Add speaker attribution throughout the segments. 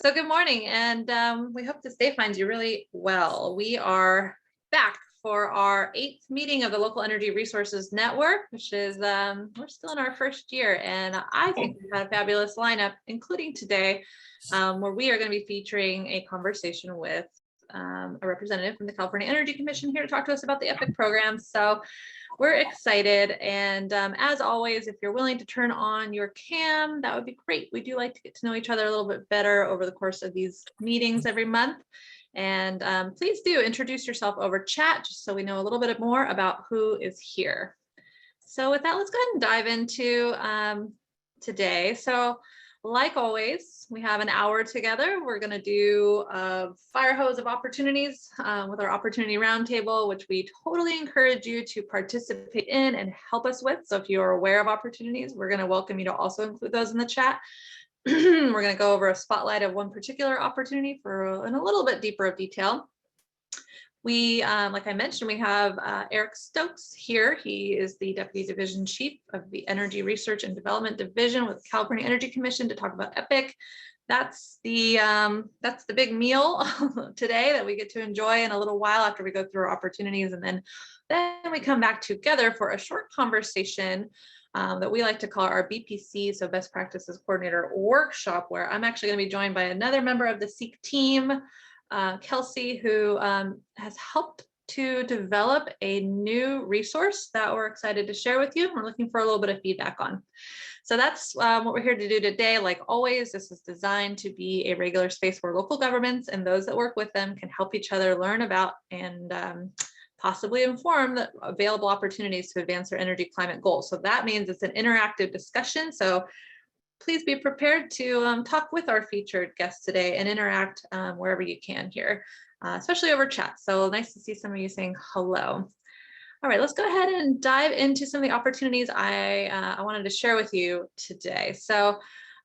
Speaker 1: So good morning, and we hope this day finds you really well. We are back for our 8th meeting of the Local Energy Resources Network, which is, we're still in our first year, and I think we've had a fabulous lineup, including today, where we are going to be featuring a conversation with a representative from the California Energy Commission here to talk to us about the EPIC program. So we're excited, and as always, if you're willing to turn on your cam, that would be great. We do like to get to know each other a little bit better over the course of these meetings every month. And please do introduce yourself over chat, just so we know a little bit more about who is here. So with that, let's go ahead and dive into today. So like always, we have an hour together. We're going to do a fire hose of opportunities with our opportunity roundtable, which we totally encourage you to participate in and help us with. So if you are aware of opportunities, we're going to welcome you to also include those in the chat. We're going to go over a spotlight of one particular opportunity in a little bit deeper of detail. We, like I mentioned, we have Erik Stokes here. He is the Deputy Division Chief of the Energy Research and Development Division with California Energy Commission to talk about EPIC. That's the big meal today that we get to enjoy in a little while after we go through our opportunities, and then we come back together for a short conversation that we like to call our BPC, so Best Practices Coordinator Workshop, where I'm actually going to be joined by another member of the CCEC team, Kelsey, who has helped to develop a new resource that we're excited to share with you. We're looking for a little bit of feedback on. So that's what we're here to do today. Like always, this is designed to be a regular space where local governments and those that work with them can help each other learn about and possibly inform the available opportunities to advance their energy climate goals. So that means it's an interactive discussion. So please be prepared to talk with our featured guests today and interact wherever you can here, especially over chat. So nice to see some of you saying hello. All right, let's go ahead and dive into some of the opportunities I wanted to share with you today. So,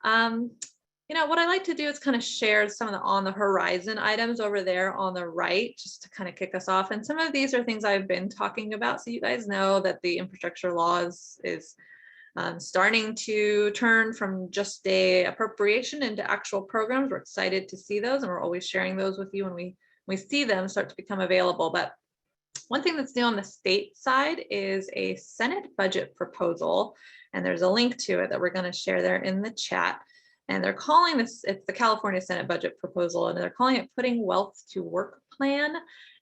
Speaker 1: you know, what I like to do is kind of share some of the on the horizon items over there on the right, just to kind of kick us off. And some of these are things I've been talking about. So you guys know that the infrastructure laws is starting to turn from just a appropriation into actual programs. We're excited to see those, and we're always sharing those with you when we see them start to become available. But one thing that's new on the state side is a Senate budget proposal, and there's a link to it that we're going to share there in the chat. And they're calling this, it's the California Senate budget proposal, and they're calling it Putting Wealth to Work Plan.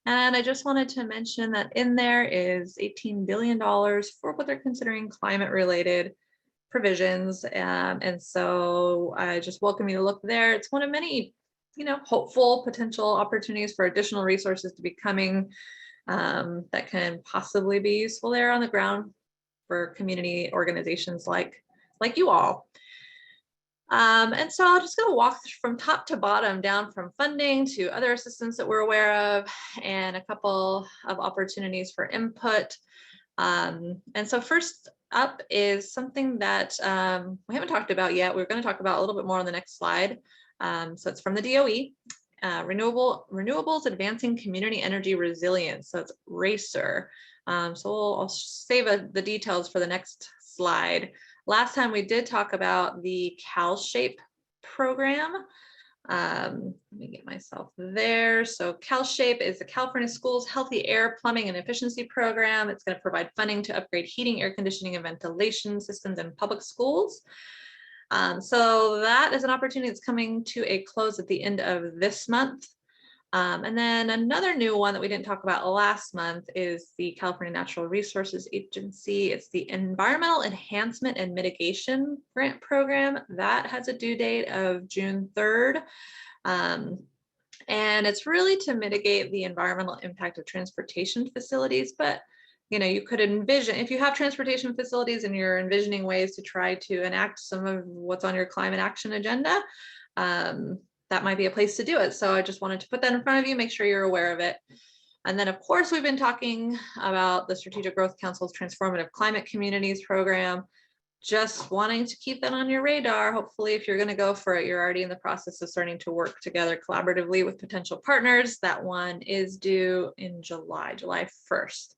Speaker 1: And I just wanted to mention that in there is $18 billion for what they're considering climate-related provisions. And so I just welcome you to look there. It's one of many, you know, hopeful potential opportunities for additional resources to be coming that can possibly be useful there on the ground for community organizations like you all. And so I'm just going to walk from top to bottom, down from funding to other assistance that we're aware of, and a couple of opportunities for input. And so first up is something that we haven't talked about yet. We're going to talk about a little bit more on the next slide. So it's from the DOE, Renewables Advancing Community Energy Resilience. So it's RACER. So I'll save the details for the next slide. Last time we did talk about the CalShape program. Let me get myself there. So CalShape is the California Schools Healthy Air, Plumbing, and Efficiency Program. It's going to provide funding to upgrade heating, air conditioning, and ventilation systems in public schools. So that is an opportunity that's coming to a close at the end of this month. And then another new one that we didn't talk about last month is the California Natural Resources Agency. It's the Environmental Enhancement and Mitigation Grant Program. That has a due date of June 3rd. And it's really to mitigate the environmental impact of transportation facilities. But, you know, you could envision, if you have transportation facilities and you're envisioning ways to try to enact some of what's on your climate action agenda, that might be a place to do it. So I just wanted to put that in front of you, make sure you're aware of it. And then of course, we've been talking about the Strategic Growth Council's Transformative Climate Communities program, just wanting to keep that on your radar. Hopefully, if you're going to go for it, you're already in the process of starting to work together collaboratively with potential partners. That one is due in July 1st.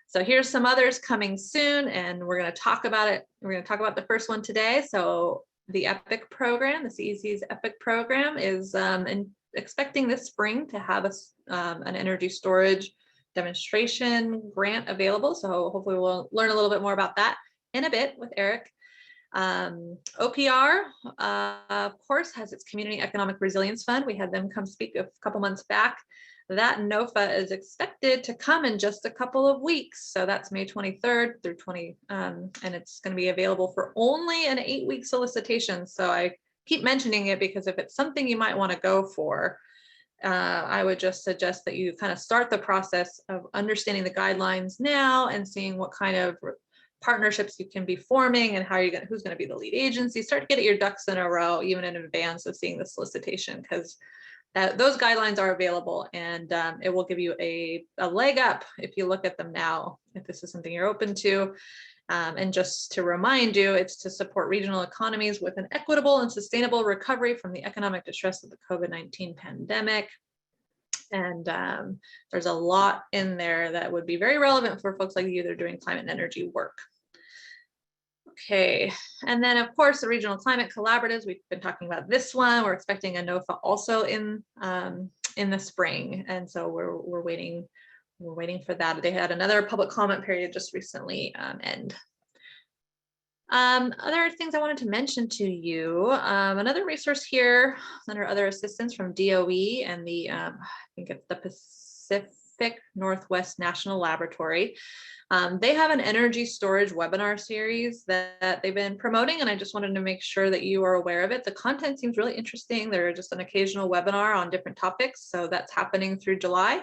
Speaker 1: So here's some others coming soon, and we're going to talk about it. We're going to talk about the first one today. So the EPIC program, the CEC's EPIC program is expecting this spring to have an energy storage demonstration grant available. So hopefully we'll learn a little bit more about that in a bit with Erik. OPR, of course, has its Community Economic Resilience Fund. We had them come speak a couple months back. That NOFA is expected to come in just a couple of weeks. So that's May 23rd through 20, and it's going to be available for only an 8-week solicitation. So I keep mentioning it because if it's something you might want to go for, I would just suggest that you kind of start the process of understanding the guidelines now and seeing what kind of partnerships you can be forming and how you're going, who's going to be the lead agency. Start to get your ducks in a row, even in advance of seeing the solicitation, because those guidelines are available, and it will give you a leg up if you look at them now, if this is something you're open to. And just to remind you, it's to support regional economies with an equitable and sustainable recovery from the economic distress of the COVID-19 pandemic. And there's a lot in there that would be very relevant for folks like you that are doing climate and energy work. Okay, and then of course the regional climate collaboratives, we've been talking about this one. We're expecting a NOFA also in the spring, and so we're waiting for that. They had another public comment period just recently end. Other things I wanted to mention to you, another resource here under other assistance from DOE and the I think it's the Pacific Northwest National Laboratory. They have an energy storage webinar series that they've been promoting, and I just wanted to make sure that you are aware of it. The content seems really interesting. There are just an occasional webinar on different topics, so that's happening through July.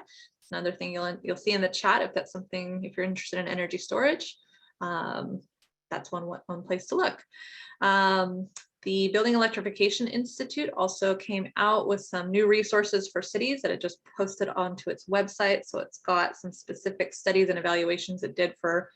Speaker 1: Another thing you'll see in the chat if that's something, if you're interested in energy storage, that's one place to look. The Building Electrification Institute also came out with some new resources for cities that it just posted onto its website. So it's got some specific studies and evaluations it did for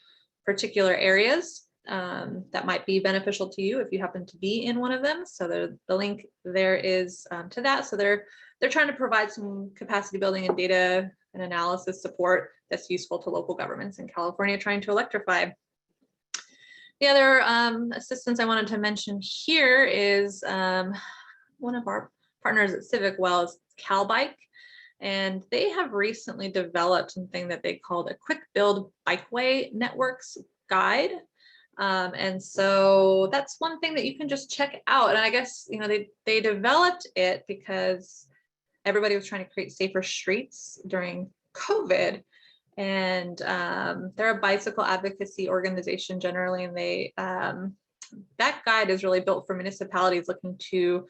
Speaker 1: particular areas that might be beneficial to you if you happen to be in one of them. So the link there is to that. So they're trying to provide some capacity building and data and analysis support that's useful to local governments in California trying to electrify. The other assistance I wanted to mention here is one of our partners at Civic Well is CalBike, and they have recently developed something that they called a quick build bikeway networks guide. And so that's one thing that you can just check out. And I guess, you know, they developed it because everybody was trying to create safer streets during COVID. And they're a bicycle advocacy organization generally, and they that guide is really built for municipalities looking to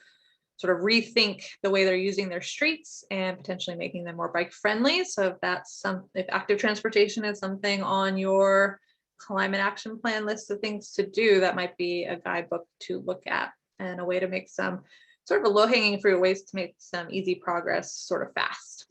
Speaker 1: sort of rethink the way they're using their streets and potentially making them more bike friendly. So if active transportation is something on your climate action plan list of things to do, that might be a guidebook to look at and a way to make some sort of a low-hanging fruit, ways to make some easy progress sort of fast.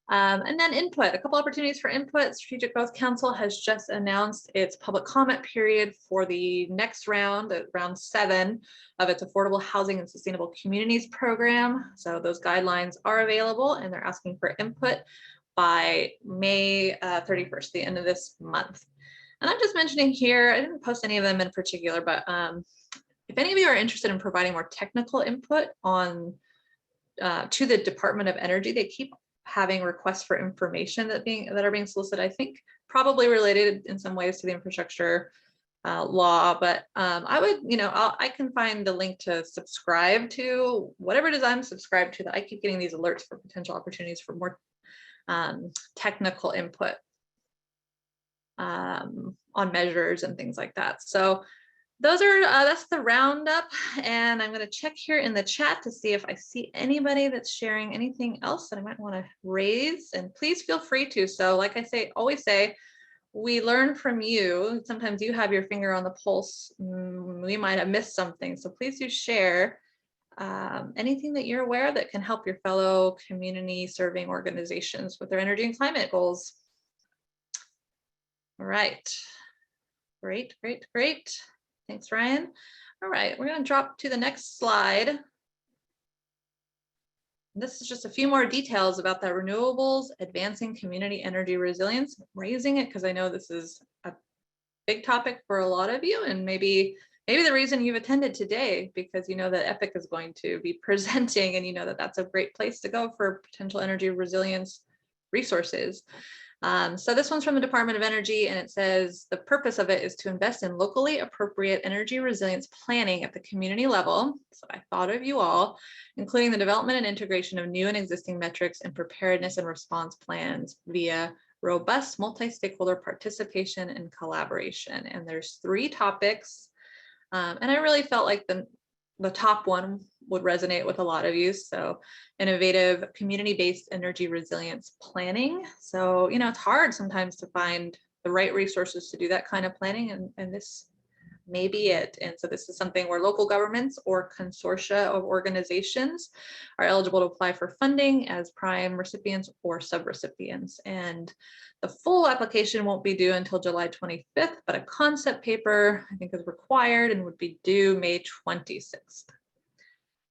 Speaker 1: And then input, a couple opportunities for input. Strategic Growth Council has just announced its public comment period for the next round, round 7 of its Affordable Housing and Sustainable Communities program. So those guidelines are available, and they're asking for input by May 31st, the end of this month. And I'm just mentioning here, I didn't post any of them in particular, but if any of you are interested in providing more technical input on to the Department of Energy, they keep having requests for information that are being solicited, I think probably related in some ways to the infrastructure law, but I would, I can find the link to subscribe to whatever it is I'm subscribed to, that I keep getting these alerts for potential opportunities for more technical input on measures and things like that. So those are, that's the roundup, and I'm going to check here in the chat to see if I see anybody that's sharing anything else that I might want to raise, and please feel free to. So like I always say, we learn from you. Sometimes you have your finger on the pulse. We might have missed something. So please do share anything that you're aware of that can help your fellow community serving organizations with their energy and climate goals. All right. Great, great, great. Thanks, Ryan. All right, we're going to drop to the next slide. This is just a few more details about that renewables, advancing community energy resilience. I'm raising it because I know this is a big topic for a lot of you, and maybe maybe the reason you've attended today, because you know that EPIC is going to be presenting, and you know that that's a great place to go for potential energy resilience resources. So this one's from the Department of Energy, and it says the purpose of it is to invest in locally appropriate energy resilience planning at the community level. So I thought of you all, including the development and integration of new and existing metrics and preparedness and response plans via robust multi-stakeholder participation and collaboration. And there's 3 topics. And I really felt like the top one would resonate with a lot of you. So innovative community-based energy resilience planning. So, you know, it's hard sometimes to find the right resources to do that kind of planning, and this may be it. And so this is something where local governments or consortia of organizations are eligible to apply for funding as prime recipients or subrecipients. And the full application won't be due until July 25th, but a concept paper I think is required and would be due May 26th.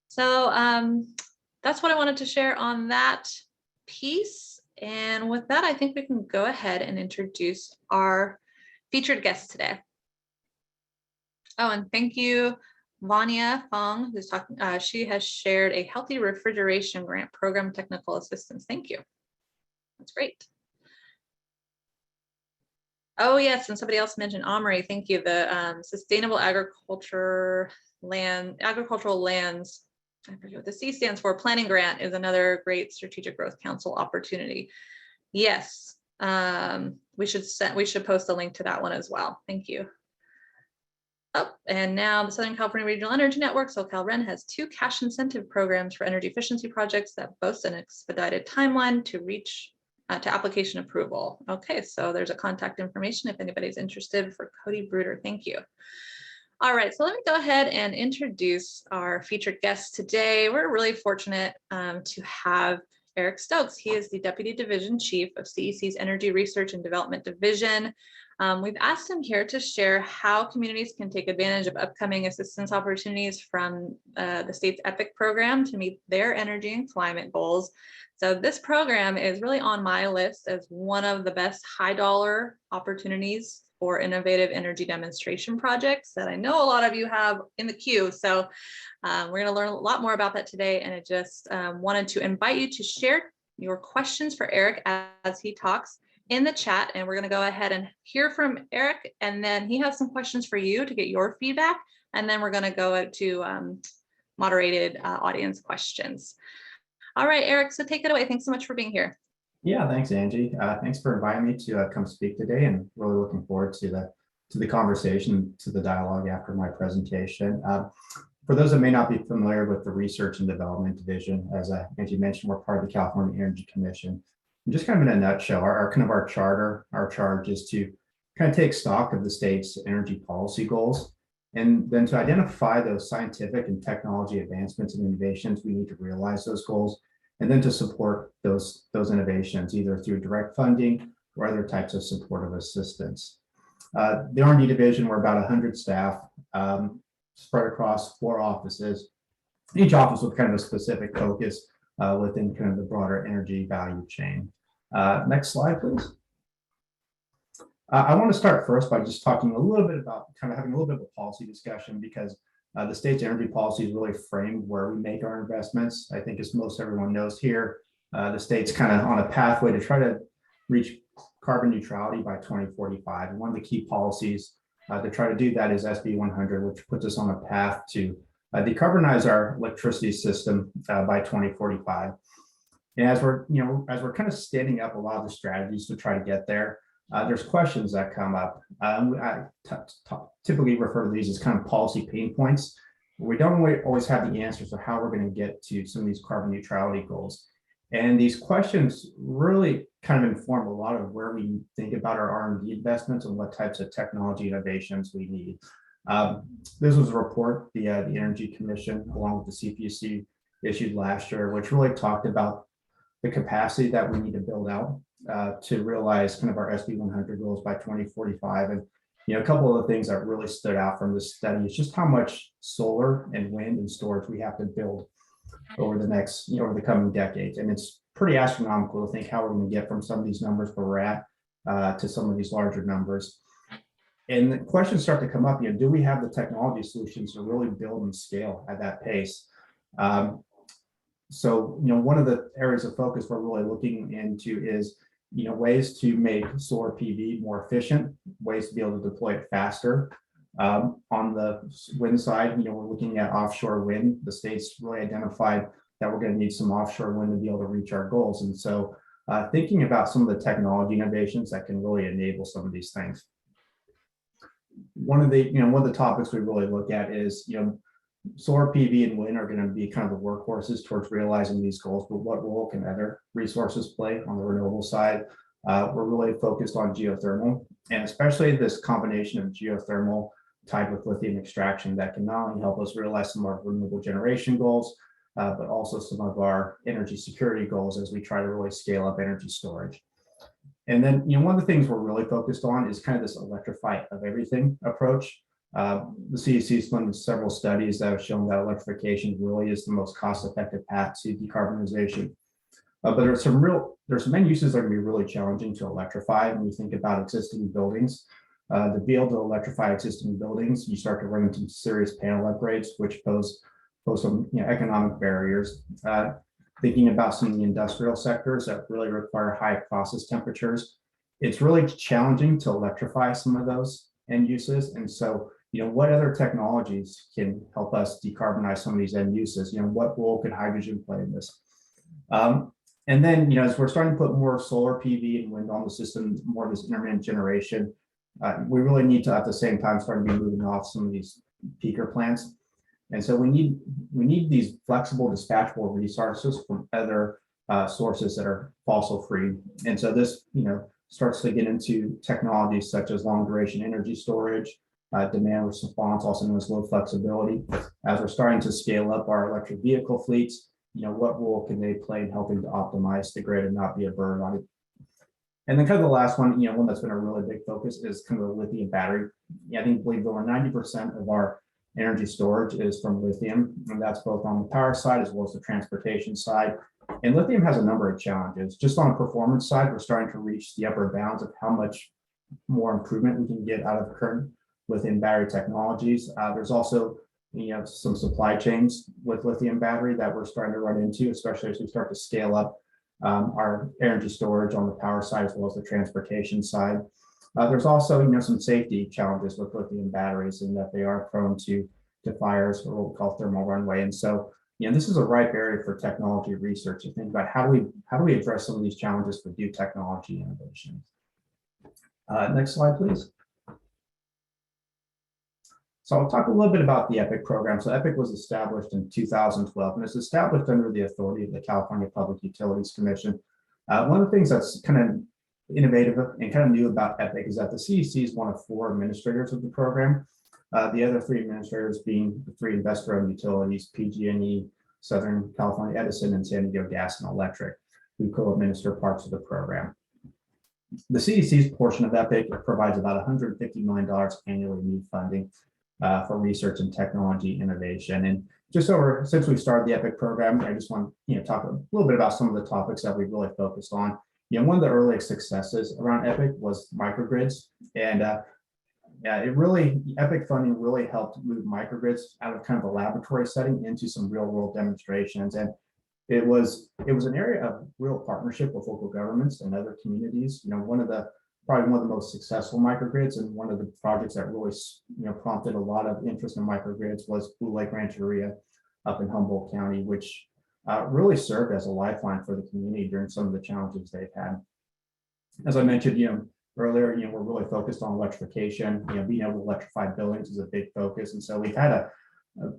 Speaker 1: So that's what I wanted to share on that piece. And with that, I think we can go ahead and introduce our featured guest today. Oh, and thank you, Vanya Fong, who's talking. She has shared a healthy refrigeration grant program technical assistance. Thank you. That's great. Oh, yes, and somebody else mentioned Omri. Thank you. The Sustainable Agricultural Lands, I forget what the C stands for, planning grant is another great Strategic Growth Council opportunity. Yes, we should post a link to that one as well. Thank you. Oh, and now the Southern California Regional Energy Network, SoCalREN, has 2 cash incentive programs for energy efficiency projects that boast an expedited timeline to reach to application approval. Okay, so there's a contact information if anybody's interested for Cody Bruder. Thank you. All right, so let me go ahead and introduce our featured guest today. We're really fortunate to have Erik Stokes. He is the Deputy Division Chief of CEC's Energy Research and Development Division. We've asked him here to share how communities can take advantage of upcoming assistance opportunities from the state's EPIC program to meet their energy and climate goals. So this program is really on my list as one of the best high dollar opportunities for innovative energy demonstration projects that I know a lot of you have in the queue. So we're going to learn a lot more about that today. And I just wanted to invite you to share your questions for Erik as he talks in the chat. And we're going to go ahead and hear from Erik. And then he has some questions for you to get your feedback. And then we're going to go to moderated audience questions. All right, Erik, so take it away. Thanks so much for being here.
Speaker 2: Yeah, thanks, Angie. Thanks for inviting me to come speak today, and really looking forward to the conversation, to the dialogue after my presentation. For those that may not be familiar with the Research and Development Division, as Angie mentioned, we're part of the California Energy Commission. And just kind of in a nutshell, our charter, our charge is to kind of take stock of the state's energy policy goals, and then to identify those scientific and technology advancements and innovations we need to realize those goals, and then to support those innovations, either through direct funding or other types of supportive assistance. The R&D division, we're about 100 staff spread across 4 offices, each office with kind of a specific focus within kind of the broader energy value chain. Next slide, please. I want to start first by just talking a little bit about kind of having a little bit of a policy discussion, because the state's energy policies really frame where we make our investments. I think, as most everyone knows here, the state's kind of on a pathway to try to reach carbon neutrality by 2045. And one of the key policies to try to do that is SB 100, which puts us on a path to decarbonize our electricity system by 2045. And as we're kind of standing up a lot of the strategies to try to get there, there's questions that come up. I typically refer to these as kind of policy pain points. We don't always have the answers to how we're going to get to some of these carbon neutrality goals. And these questions really kind of inform a lot of where we think about our R&D investments and what types of technology innovations we need. This was a report the Energy Commission, along with the CPUC, issued last year, which really talked about the capacity that we need to build out to realize kind of our SB 100 goals by 2045. And a couple of the things that really stood out from this study is just how much solar and wind and storage we have to build over the over the coming decades. And it's pretty astronomical to think how we're going to get from some of these numbers where we're at to some of these larger numbers. And the questions start to come up, do we have the technology solutions to really build and scale at that pace? So, one of the areas of focus we're really looking into is, ways to make solar PV more efficient, ways to be able to deploy it faster. On the wind side, we're looking at offshore wind. The state's really identified that we're going to need some offshore wind to be able to reach our goals. And so thinking about some of the technology innovations that can really enable some of these things. One of the topics we really look at is, solar PV and wind are going to be kind of the workhorses towards realizing these goals, but what role can other resources play on the renewable side? We're really focused on geothermal, and especially this combination of geothermal tied with lithium extraction that can not only help us realize some of our renewable generation goals, but also some of our energy security goals as we try to really scale up energy storage. And then, one of the things we're really focused on is kind of this electrify of everything approach. The CCEC has funded several studies that have shown that electrification really is the most cost-effective path to decarbonization. But there's some many uses that are going to be really challenging to electrify when you think about existing buildings. To be able to electrify existing buildings, you start to run into serious panel upgrades, which pose some economic barriers. Thinking about some of the industrial sectors that really require high process temperatures, it's really challenging to electrify some of those end uses. And so, what other technologies can help us decarbonize some of these end uses? What role could hydrogen play in this? And then, as we're starting to put more solar PV and wind on the system, more of this intermittent generation, we really need to, at the same time, start to be moving off some of these peaker plants. And so we need these flexible, dispatchable resources from other sources that are fossil free. And so this, starts to get into technologies such as long duration energy storage, demand response, also known as low flexibility. As we're starting to scale up our electric vehicle fleets, what role can they play in helping to optimize the grid and not be a burden on it? And then kind of the last one, one that's been a really big focus is kind of the lithium battery. I believe over 90% of our energy storage is from lithium, and that's both on the power side as well as the transportation side. And lithium has a number of challenges. Just on the performance side, we're starting to reach the upper bounds of how much more improvement we can get out of current lithium battery technologies. There's also some supply chains with lithium battery that we're starting to run into, especially as we start to scale up our energy storage on the power side as well as the transportation side. There's also some safety challenges with lithium batteries in that they are prone to fires, or what we call thermal runaway. And so this is a ripe area for technology research to think about how do we address some of these challenges with new technology innovations. Next slide, please. So I'll talk a little bit about the EPIC program. So EPIC was established in 2012, and it's established under the authority of the California Public Utilities Commission. One of the things that's kind of innovative and kind of new about EPIC is that the CCEC is one of 4 administrators of the program. The other 3 administrators being the 3 investor-owned utilities, PG&E, Southern California Edison, and San Diego Gas and Electric, who co-administer parts of the program. The CCEC's portion of EPIC provides about $150 million annually in new funding for research and technology innovation. And since we started the EPIC program, I just want to talk a little bit about some of the topics that we've really focused on. One of the early successes around EPIC was microgrids, and EPIC funding really helped move microgrids out of kind of a laboratory setting into some real world demonstrations. And it was an area of real partnership with local governments and other communities. Probably one of the most successful microgrids, and one of the projects that really prompted a lot of interest in microgrids was Blue Lake Rancheria up in Humboldt County, which really served as a lifeline for the community during some of the challenges they've had. As I mentioned, earlier, we're really focused on electrification. Being able to electrify buildings is a big focus, and so we've had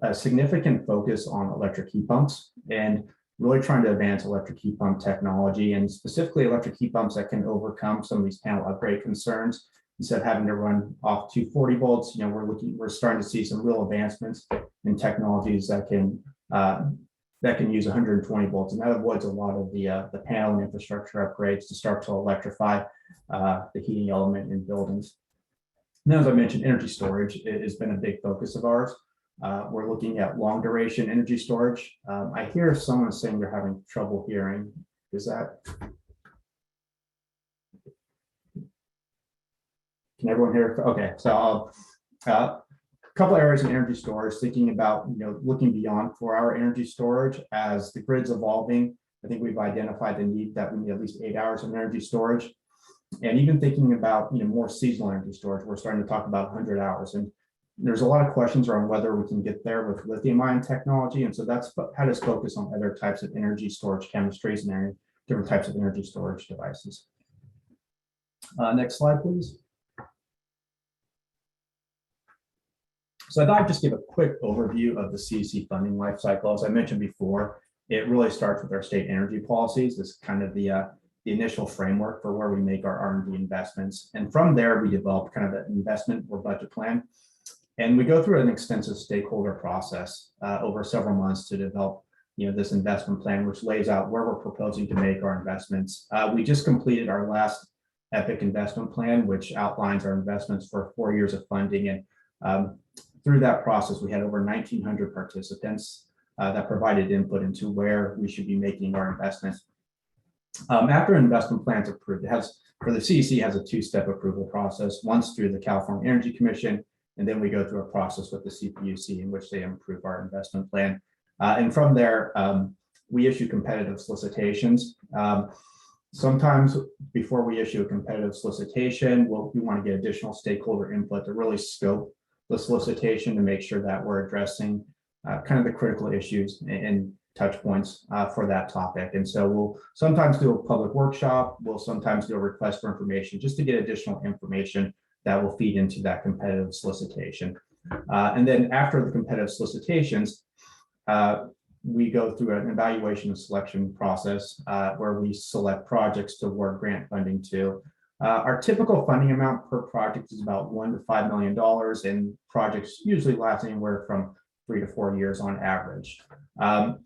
Speaker 2: a significant focus on electric heat pumps and really trying to advance electric heat pump technology, and specifically electric heat pumps that can overcome some of these panel upgrade concerns. Instead of having to run off 240 volts, we're starting to see some real advancements in technologies that can use 120 volts, and that avoids a lot of the panel and infrastructure upgrades to start to electrify the heating element in buildings. And then, as I mentioned, energy storage has been a big focus of ours. We're looking at long duration energy storage. I hear someone saying they're having trouble hearing. Is that? Can everyone hear? Okay, so a couple areas in energy storage, thinking about, looking beyond 4-hour energy storage as the grid's evolving. I think we've identified the need that we need at least 8 hours of energy storage. And even thinking about, more seasonal energy storage, we're starting to talk about 100 hours. And there's a lot of questions around whether we can get there with lithium-ion technology. And so that's had us focus on other types of energy storage chemistries and different types of energy storage devices. Next slide, please. So I thought I'd just give a quick overview of the CEC funding life cycle. As I mentioned before, it really starts with our state energy policies. This is kind of the initial framework for where we make our R&D investments. And from there, we develop kind of an investment or budget plan. And we go through an extensive stakeholder process over several months to develop this investment plan, which lays out where we're proposing to make our investments. We just completed our last EPIC investment plan, which outlines our investments for 4 years of funding. And through that process, we had over 1,900 participants that provided input into where we should be making our investments. After an investment plan is approved, for the CEC has a 2-step approval process, once through the California Energy Commission, and then we go through a process with the CPUC in which they approve our investment plan. And from there, we issue competitive solicitations. Sometimes before we issue a competitive solicitation, we want to get additional stakeholder input to really scope the solicitation to make sure that we're addressing kind of the critical issues and touch points for that topic. And so we'll sometimes do a public workshop. We'll sometimes do a request for information just to get additional information that will feed into that competitive solicitation. And then after the competitive solicitations, we go through an evaluation and selection process where we select projects to award grant funding to. Our typical funding amount per project is about $1 to $5 million, and projects usually last anywhere from 3 to 4 years on average. One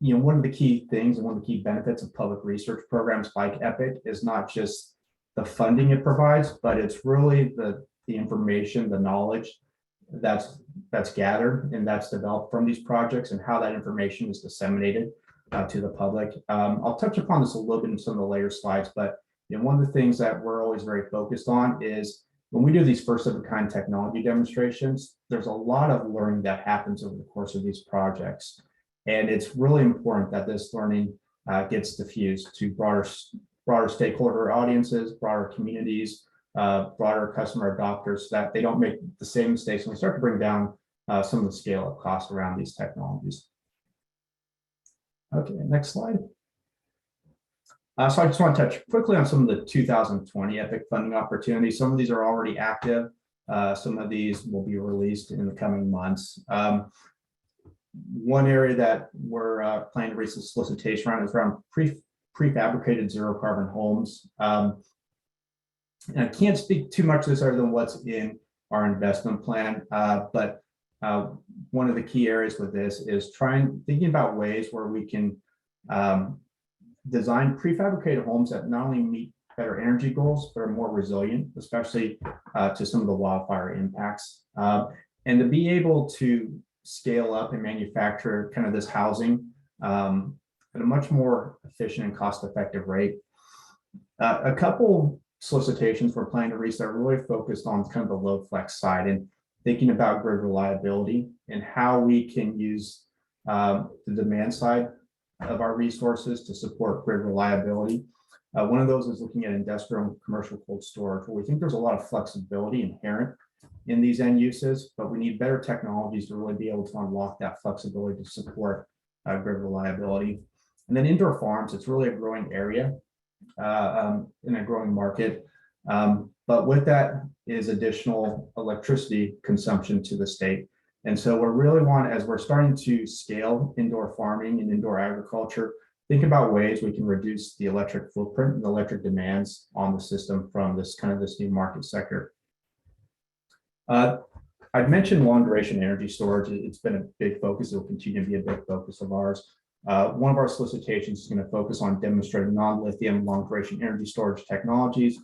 Speaker 2: of the key things and one of the key benefits of public research programs like EPIC is not just the funding it provides, but it's really the information, the knowledge that's gathered and that's developed from these projects and how that information is disseminated to the public. I'll touch upon this a little bit in some of the later slides, but one of the things that we're always very focused on is when we do these first of a kind technology demonstrations, there's a lot of learning that happens over the course of these projects. And it's really important that this learning gets diffused to broader stakeholder audiences, broader communities, broader customer adopters, so that they don't make the same mistakes when we start to bring down some of the scale of costs around these technologies. Okay, next slide. So I just want to touch quickly on some of the 2020 EPIC funding opportunities. Some of these are already active. Some of these will be released in the coming months. One area that we're planning to raise the solicitation around is around prefabricated zero carbon homes. And I can't speak too much to this other than what's in our investment plan, but one of the key areas with this is thinking about ways where we can design prefabricated homes that not only meet better energy goals, but are more resilient, especially to some of the wildfire impacts. And to be able to scale up and manufacture kind of this housing at a much more efficient and cost-effective rate. A couple solicitations we're planning to reach that are really focused on kind of the load flex side and thinking about grid reliability and how we can use the demand side of our resources to support grid reliability. One of those is looking at industrial and commercial cold storage, where we think there's a lot of flexibility inherent in these end uses, but we need better technologies to really be able to unlock that flexibility to support grid reliability. And then indoor farms, it's really a growing area in a growing market. But with that is additional electricity consumption to the state. And so we really want, as we're starting to scale indoor farming and indoor agriculture, think about ways we can reduce the electric footprint and the electric demands on the system from this new market sector. I've mentioned long duration energy storage. It's been a big focus. It will continue to be a big focus of ours. One of our solicitations is going to focus on demonstrating non-lithium long duration energy storage technologies,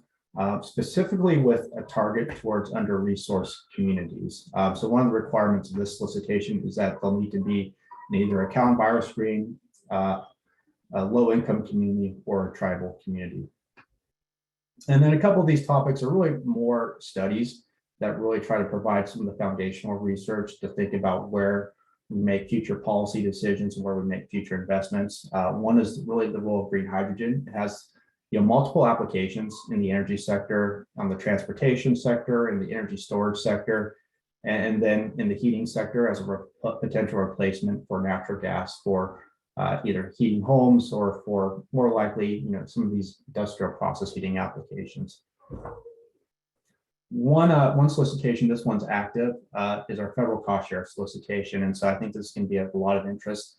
Speaker 2: specifically with a target towards under-resourced communities. So one of the requirements of this solicitation is that they'll need to be in either a Cal EnviroScreen, a low-income community, or a tribal community. And then a couple of these topics are really more studies that really try to provide some of the foundational research to think about where we make future policy decisions and where we make future investments. One is really the role of green hydrogen. It has multiple applications in the energy sector, on the transportation sector, in the energy storage sector, and then in the heating sector as a potential replacement for natural gas for either heating homes or for more likely, some of these industrial process heating applications. One solicitation, this one's active, is our federal cost share solicitation. And so I think this can be of a lot of interest.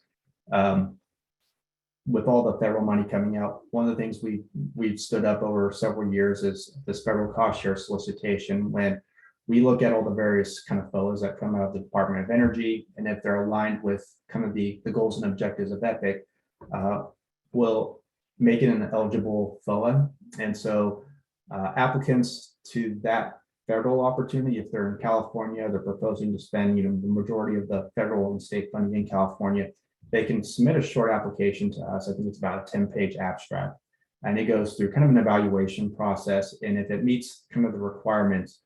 Speaker 2: With all the federal money coming out, one of the things we've stood up over several years is this federal cost share solicitation. When we look at all the various kind of FOAs that come out of the Department of Energy, and if they're aligned with kind of the goals and objectives of EPIC, will make it an eligible FOA. And so applicants to that federal opportunity, if they're in California, they're proposing to spend the majority of the federal and state funding in California, they can submit a short application to us. I think it's about a 10-page abstract, and it goes through kind of an evaluation process. And if it meets kind of the requirements,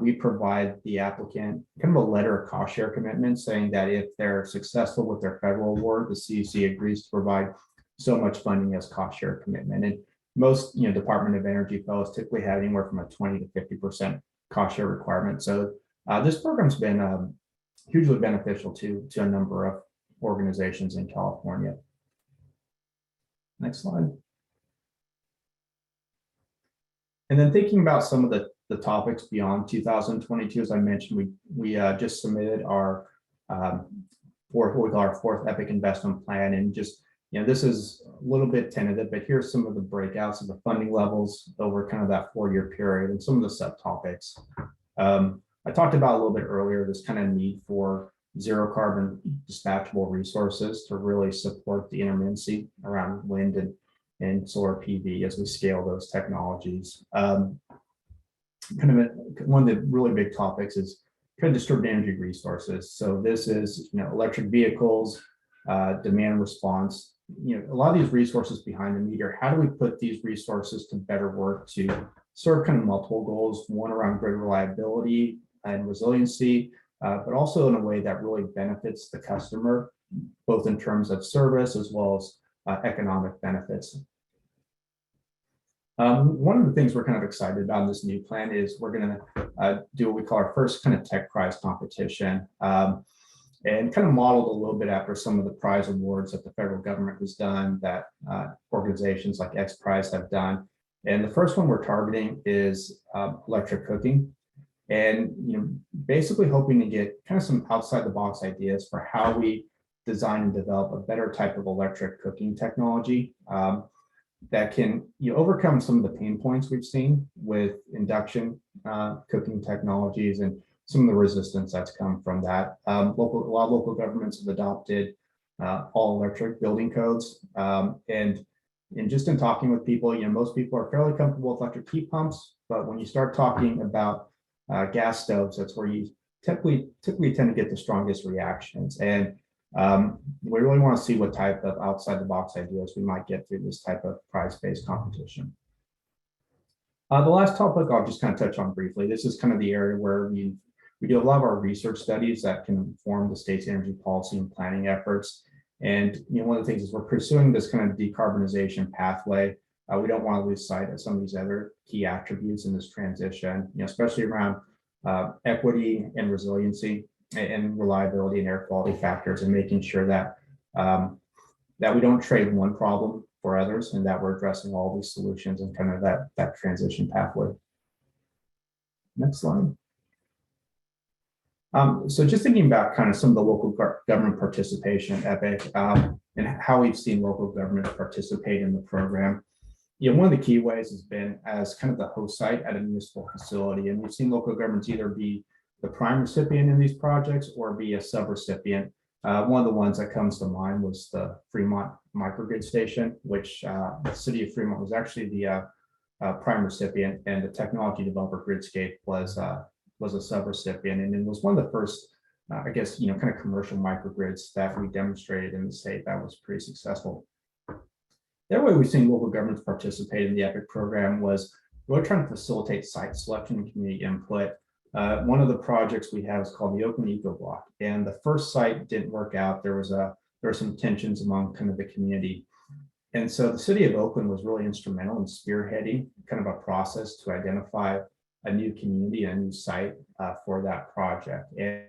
Speaker 2: we provide the applicant kind of a letter of cost share commitment saying that if they're successful with their federal award, the CEC agrees to provide so much funding as cost share commitment. And most Department of Energy fellows typically have anywhere from a 20 to 50% cost share requirement. So this program's been hugely beneficial to a number of organizations in California. Next slide. And then thinking about some of the topics beyond 2022, as I mentioned, we just submitted our what we call our fourth EPIC investment plan, and just this is a little bit tentative, but here's some of the breakouts of the funding levels over kind of that 4-year period and some of the subtopics. I talked about a little bit earlier this kind of need for zero carbon dispatchable resources to really support the intermittency around wind and solar PV as we scale those technologies. One of the really big topics is kind of distributed energy resources. So this is electric vehicles, demand response. A lot of these resources behind the meter, how do we put these resources to better work to serve kind of multiple goals, one around grid reliability and resiliency, but also in a way that really benefits the customer, both in terms of service as well as economic benefits. One of the things we're kind of excited about in this new plan is we're going to do what we call our first kind of tech prize competition, and kind of modeled a little bit after some of the prize awards that the federal government has done, that organizations like X Prize have done. And the first one we're targeting is electric cooking, and basically hoping to get kind of some outside the box ideas for how we design and develop a better type of electric cooking technology that can overcome some of the pain points we've seen with induction cooking technologies and some of the resistance that's come from that. A lot of local governments have adopted all electric building codes, and just in talking with people, most people are fairly comfortable with electric heat pumps, but when you start talking about gas stoves, that's where you typically tend to get the strongest reactions. And we really want to see what type of outside the box ideas we might get through this type of prize-based competition. The last topic I'll just kind of touch on briefly. This is kind of the area where we do a lot of our research studies that can inform the state's energy policy and planning efforts. And one of the things is we're pursuing this kind of decarbonization pathway. We don't want to lose sight of some of these other key attributes in this transition, especially around equity and resiliency and reliability and air quality factors, and making sure that that we don't trade one problem for others, and that we're addressing all these solutions and kind of that transition pathway. Next slide. So just thinking about kind of some of the local government participation at EPIC, and how we've seen local government participate in the program. One of the key ways has been as kind of the host site at a municipal facility, and we've seen local governments either be the prime recipient in these projects or be a sub-recipient. One of the ones that comes to mind was the Fremont microgrid station, which the city of Fremont was actually the prime recipient, and the technology developer Gridscape was a sub-recipient, and it was one of the first, I guess, kind of commercial microgrids that we demonstrated in the state that was pretty successful. The other way we've seen local governments participate in the EPIC program was really trying to facilitate site selection and community input. One of the projects we have is called the Oakland Eco Block, and the first site didn't work out. There were some tensions among kind of the community. And so the city of Oakland was really instrumental in spearheading kind of a process to identify a new community, a new site for that project. And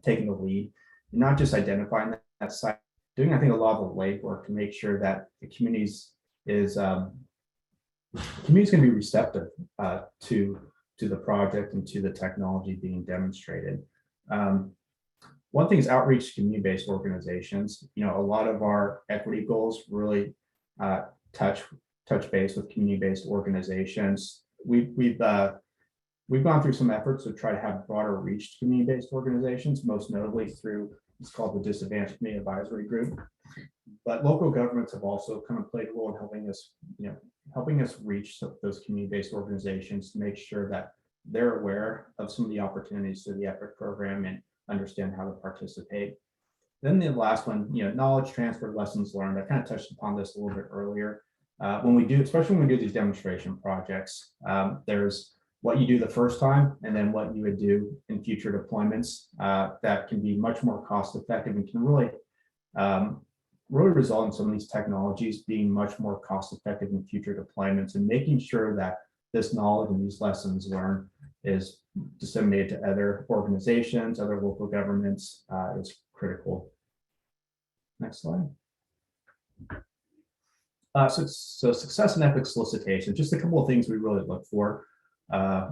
Speaker 2: taking the lead, and not just identifying that site, doing, I think, a lot of the legwork to make sure that the community is going to be receptive to the project and to the technology being demonstrated. One thing is outreach to community-based organizations. A lot of our equity goals really touch base with community-based organizations. We've gone through some efforts to try to have broader reach to community-based organizations, most notably through what's called the Disadvantaged Community Advisory Group. But local governments have also kind of played a role in helping us reach those community-based organizations to make sure that they're aware of some of the opportunities through the EPIC program and understand how to participate. Then the last one, knowledge transfer, lessons learned. I kind of touched upon this a little bit earlier. Especially when we do these demonstration projects, there's what you do the first time and then what you would do in future deployments that can be much more cost effective and can really result in some of these technologies being much more cost effective in future deployments, and making sure that this knowledge and these lessons learned is disseminated to other organizations, other local governments is critical. Next slide. So success in EPIC solicitation, just a couple of things we really look for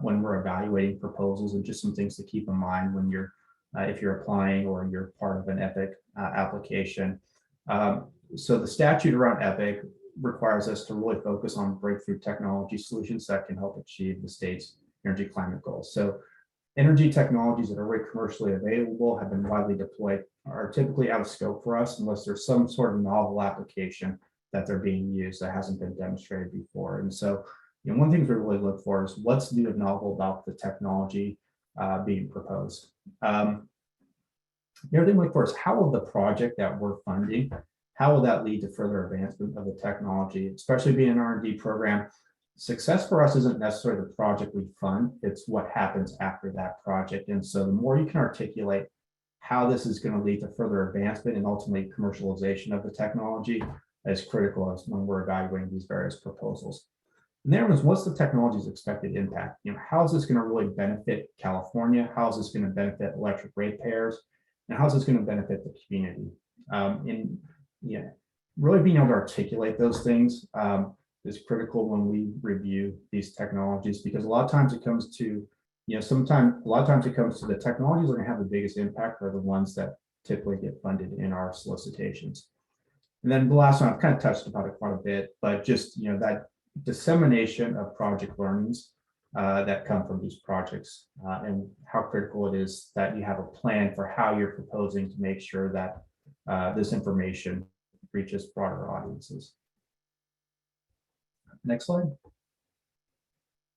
Speaker 2: when we're evaluating proposals, and just some things to keep in mind when you're if you're applying or you're part of an EPIC application. So the statute around EPIC requires us to really focus on breakthrough technology solutions that can help achieve the state's energy climate goals. So energy technologies that are already commercially available, have been widely deployed, are typically out of scope for us unless there's some sort of novel application that they're being used that hasn't been demonstrated before. And so, one thing we really look for is what's new and novel about the technology being proposed. The other thing we look for is how will the project that we're funding, how will that lead to further advancement of the technology, especially being an R&D program. Success for us isn't necessarily the project we fund, it's what happens after that project. And so the more you can articulate how this is going to lead to further advancement and ultimately commercialization of the technology is critical as when we're evaluating these various proposals. And there was, what's the technology's expected impact? How is this going to really benefit California? How is this going to benefit electric ratepayers? And how is this going to benefit the community? Really being able to articulate those things is critical when we review these technologies, because a lot of times it comes to, the technologies that are going to have the biggest impact are the ones that typically get funded in our solicitations. And then the last one, I've kind of touched about it quite a bit, but just, that dissemination of project learnings that come from these projects and how critical it is that you have a plan for how you're proposing to make sure that this information reaches broader audiences. Next slide.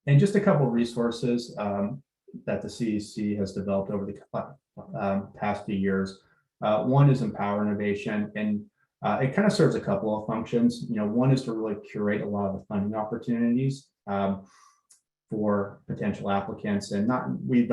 Speaker 2: And just a couple of resources that the CCEC has developed over the past few years. One is Empower Innovation, and it kind of serves a couple of functions. One is to really curate a lot of the funding opportunities for potential applicants, and we've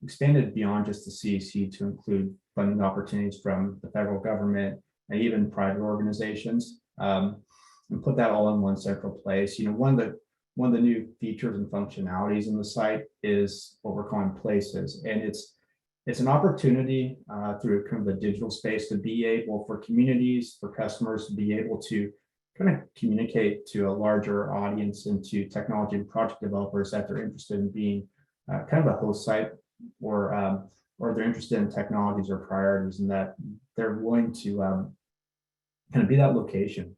Speaker 2: expanded beyond just the CCEC to include funding opportunities from the federal government and even private organizations, and put that all in one central place. One of the new features and functionalities in the site is what we're calling places, and it's an opportunity through kind of the digital space to be able for communities, for customers to be able to kind of communicate to a larger audience and to technology and project developers that they're interested in being kind of a host site, or they're interested in technologies or priorities, and that they're willing to kind of be that location.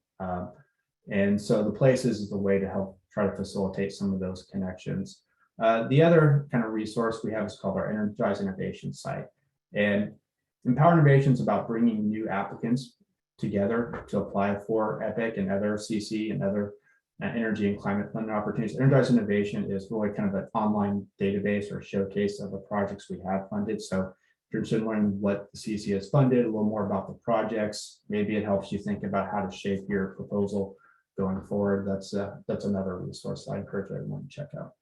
Speaker 2: And so the places is the way to help try to facilitate some of those connections. The other kind of resource we have is called our Energize Innovation site. And Empower Innovation is about bringing new applicants together to apply for EPIC and other CC and other energy and climate funding opportunities. Energize Innovation is really kind of an online database or showcase of the projects we have funded. So interested in learning what the CCEC has funded, a little more about the projects. Maybe it helps you think about how to shape your proposal going forward. That's another resource I encourage everyone to check out.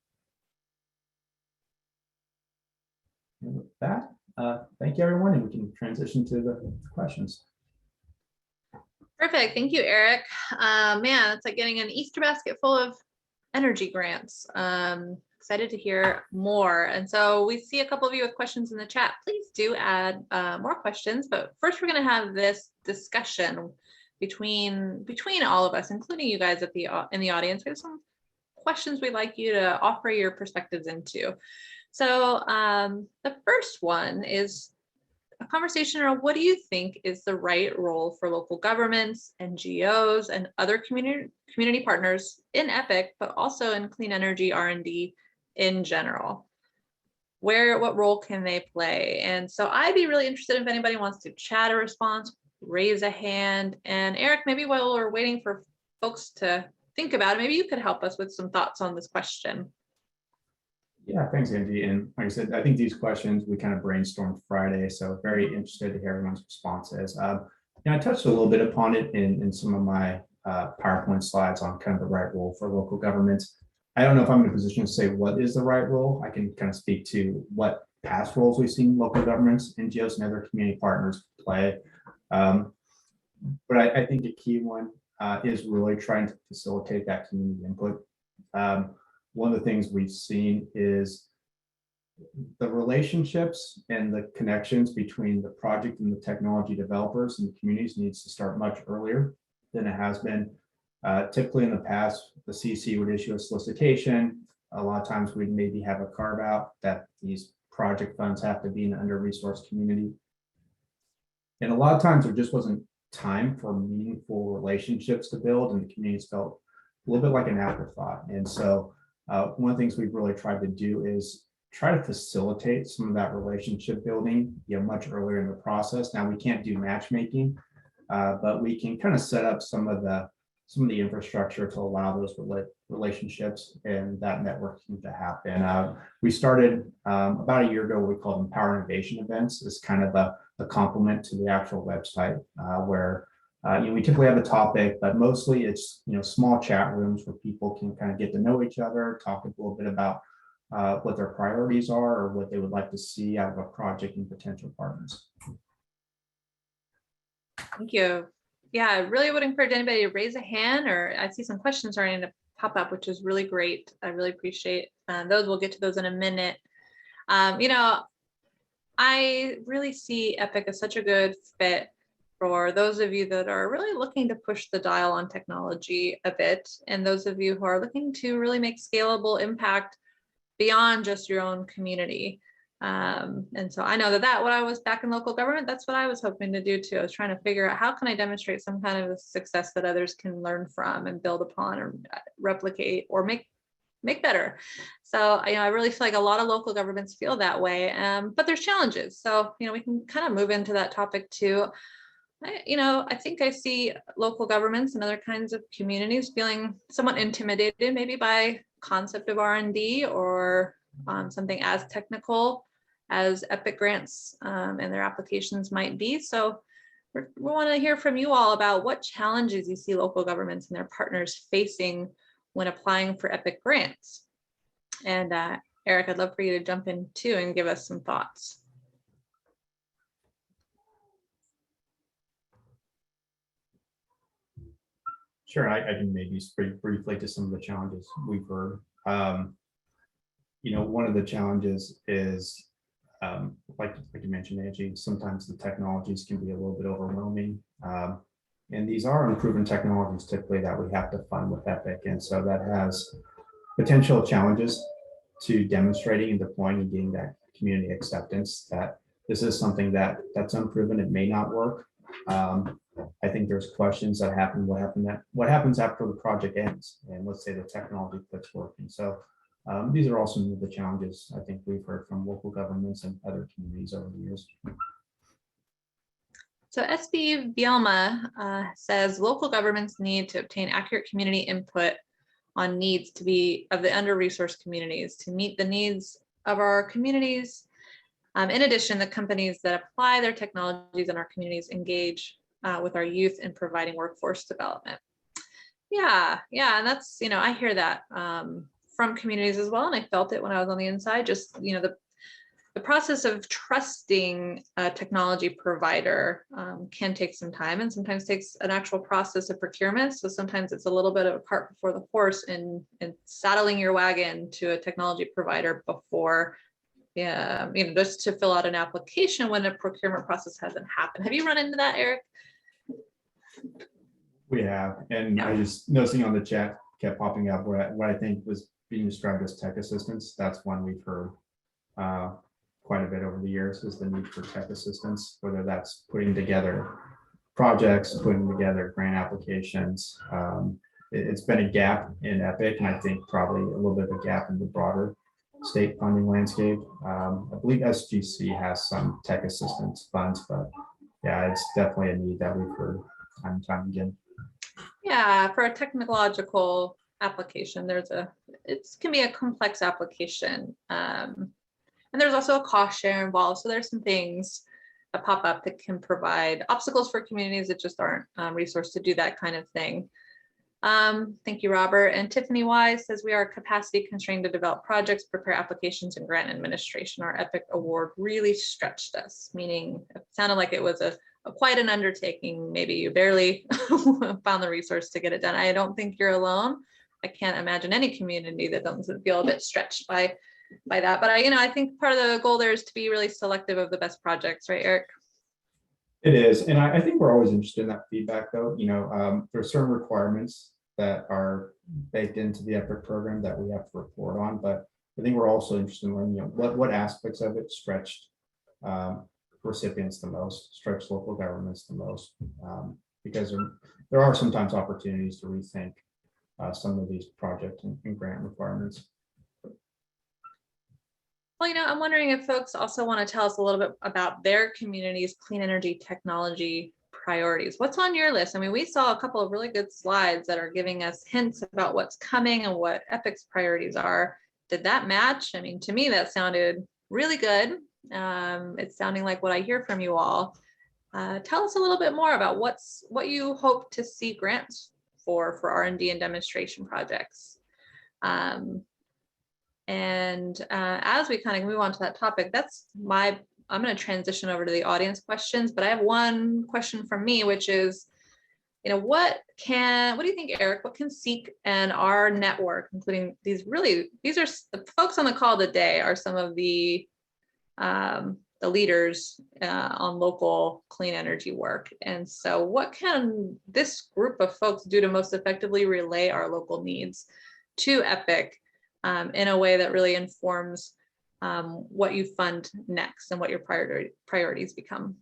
Speaker 2: And with that, thank you, everyone, and we can transition to the questions.
Speaker 1: Perfect. Thank you, Eric. Man, it's like getting an Easter basket full of energy grants. Excited to hear more. And so we see a couple of you with questions in the chat. Please do add more questions. But first, we're going to have this discussion between all of us, including you guys in the audience. We have some questions we'd like you to offer your perspectives into. So the first one is a conversation around what do you think is the right role for local governments, NGOs, and other community partners in EPIC, but also in clean energy R&D in general? What role can they play? And so I'd be really interested if anybody wants to chat a response, raise a hand. And Eric, maybe while we're waiting for folks to think about it, maybe you could help us with some thoughts on this question.
Speaker 2: Yeah, thanks, Angie. And like I said, I think these questions we kind of brainstormed Friday, so very interested to hear everyone's responses. I touched a little bit upon it in some of my PowerPoint slides on kind of the right role for local governments. I don't know if I'm in a position to say what is the right role. I can kind of speak to what past roles we've seen local governments, NGOs, and other community partners play. But I think a key one is really trying to facilitate that community input. One of the things we've seen is the relationships and the connections between the project and the technology developers and the communities needs to start much earlier than it has been. Typically in the past, the CCEC would issue a solicitation. A lot of times we'd maybe have a carve out that these project funds have to be in an under-resourced community. And a lot of times there just wasn't time for meaningful relationships to build, and the communities felt a little bit like an afterthought. And so one of the things we've really tried to do is try to facilitate some of that relationship building, much earlier in the process. Now we can't do matchmaking, but we can kind of set up some of the infrastructure to allow those relationships and that networking to happen. We started about a year ago what we call Empower Innovation events. It's kind of a complement to the actual website where we typically have a topic, but mostly it's small chat rooms where people can kind of get to know each other, talk a little bit about what their priorities are or what they would like to see out of a project and potential partners.
Speaker 1: Thank you. Yeah, I really would encourage anybody to raise a hand, or I see some questions starting to pop up, which is really great. I really appreciate those. We'll get to those in a minute. I really see EPIC as such a good fit for those of you that are really looking to push the dial on technology a bit, and those of you who are looking to really make scalable impact beyond just your own community. And so I know that when I was back in local government, that's what I was hoping to do too. I was trying to figure out how can I demonstrate some kind of success that others can learn from and build upon or replicate or make better. So I really feel like a lot of local governments feel that way, but there's challenges. So we can kind of move into that topic too. I think I see local governments and other kinds of communities feeling somewhat intimidated maybe by concept of R&D or something as technical as EPIC grants and their applications might be. So we want to hear from you all about what challenges you see local governments and their partners facing when applying for EPIC grants. And Eric, I'd love for you to jump in too and give us some thoughts.
Speaker 2: Sure, I can maybe speak briefly to some of the challenges we've heard. One of the challenges is, like you mentioned, Angie, sometimes the technologies can be a little bit overwhelming. And these are unproven technologies typically that we have to fund with EPIC. And so that has potential challenges to demonstrating and deploying and getting that community acceptance that this is something that's unproven, it may not work. I think there's questions that happen. What happens after the project ends? And let's say the technology quits working. So these are also some of the challenges I think we've heard from local governments and other communities over the years.
Speaker 1: So SB Bielma says local governments need to obtain accurate community input on needs of the under-resourced communities to meet the needs of our communities In addition, the companies that apply their technologies in our communities engage with our youth in providing workforce development. Yeah, and that's, I hear that from communities as well, and I felt it when I was on the inside. Just, the process of trusting a technology provider can take some time, and sometimes takes an actual process of procurement. So sometimes it's a little bit of a cart before the horse in saddling your wagon to a technology provider before, just to fill out an application when a procurement process hasn't happened. Have you run into that, Eric?
Speaker 2: We have, and I just noticing on the chat kept popping up what I think was being described as tech assistance. That's one we've heard quite a bit over the years, is the need for tech assistance, whether that's putting together projects, putting together grant applications. It's been a gap in EPIC, and I think probably a little bit of a gap in the broader state funding landscape. I believe SGC has some tech assistance funds, but yeah, it's definitely a need that we've heard time and time again.
Speaker 1: Yeah, for a technological application, it can be a complex application. And there's also a cost share involved. So there's some things that pop up that can provide obstacles for communities that just aren't resourced to do that kind of thing. Thank you, Robert. And Tiffany Wise says, we are capacity constrained to develop projects, prepare applications, and grant administration. Our EPIC award really stretched us, meaning it sounded like it was quite an undertaking. Maybe you barely found the resource to get it done. I don't think you're alone. I can't imagine any community that doesn't feel a bit stretched by that. But I think part of the goal there is to be really selective of the best projects, right, Eric?
Speaker 2: It is, and I think we're always interested in that feedback, though. There are certain requirements that are baked into the EPIC program that we have to report on, but I think we're also interested in learning, what aspects of it stretched recipients the most, stretched local governments the most, because there are sometimes opportunities to rethink some of these project and grant requirements.
Speaker 1: Well, I'm wondering if folks also want to tell us a little bit about their community's clean energy technology priorities. What's on your list? I mean, we saw a couple of really good slides that are giving us hints about what's coming and what EPIC's priorities are. Did that match? I mean, to me, that sounded really good. It's sounding like what I hear from you all. Tell us a little bit more about what you hope to see grants for R&D and demonstration projects. As we kind of move on to that topic, I'm going to transition over to the audience questions, but I have one question from me, which is, what do you think, Eric, what can CCEC and our network, including these are the folks on the call today, are some of the leaders on local clean energy work. And so what can this group of folks do to most effectively relay our local needs to EPIC in a way that really informs what you fund next and what your priorities become?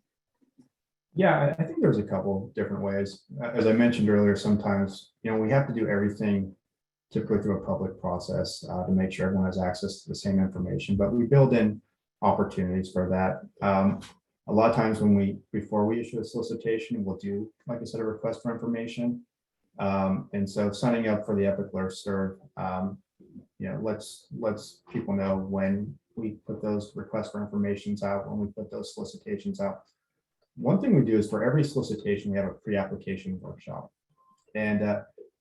Speaker 2: Yeah, I think there's a couple different ways. As I mentioned earlier, sometimes, we have to do everything typically through a public process to make sure everyone has access to the same information, but we build in opportunities for that. A lot of times before we issue a solicitation, we'll do, like I said, a request for information. And so signing up for the EPIC listserv, lets people know when we put those requests for informations out, when we put those solicitations out. One thing we do is for every solicitation, we have a pre-application workshop. And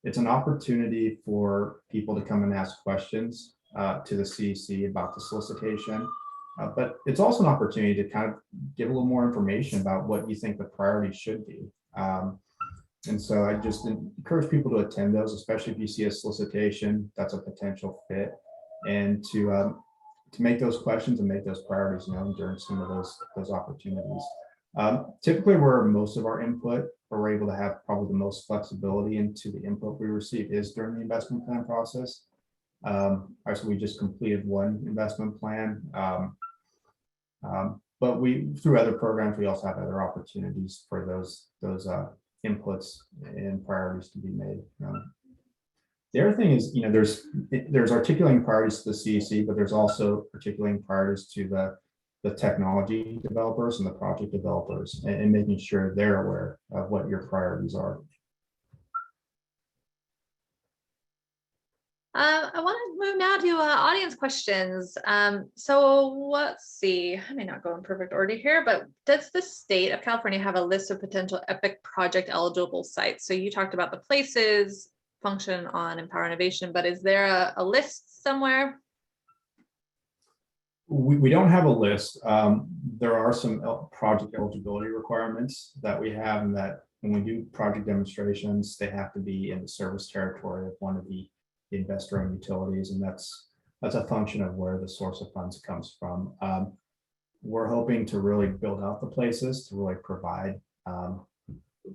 Speaker 2: it's an opportunity for people to come and ask questions to the CCEC about the solicitation. But it's also an opportunity to kind of give a little more information about what you think the priorities should be. And so I just encourage people to attend those, especially if you see a solicitation that's a potential fit, and to make those questions and make those priorities known during some of those opportunities. Typically, where most of our input, or we're able to have probably the most flexibility into the input we receive, is during the investment plan process. Actually, we just completed one investment plan, but through other programs, we also have other opportunities for those inputs and priorities to be made. The other thing is, there's articulating priorities to the CCEC, but there's also articulating priorities to the technology developers and the project developers, and making sure they're aware of what your priorities are.
Speaker 1: I want to move now to audience questions. So let's see, I may not go in perfect order here, but does the state of California have a list of potential EPIC project eligible sites? So you talked about the places, function on Empower Innovation, but is there a list somewhere?
Speaker 2: We don't have a list. There are some project eligibility requirements that we have, and that when we do project demonstrations, they have to be in the service territory of one of the investor-owned utilities, and that's a function of where the source of funds comes from. We're hoping to really build out the places to really provide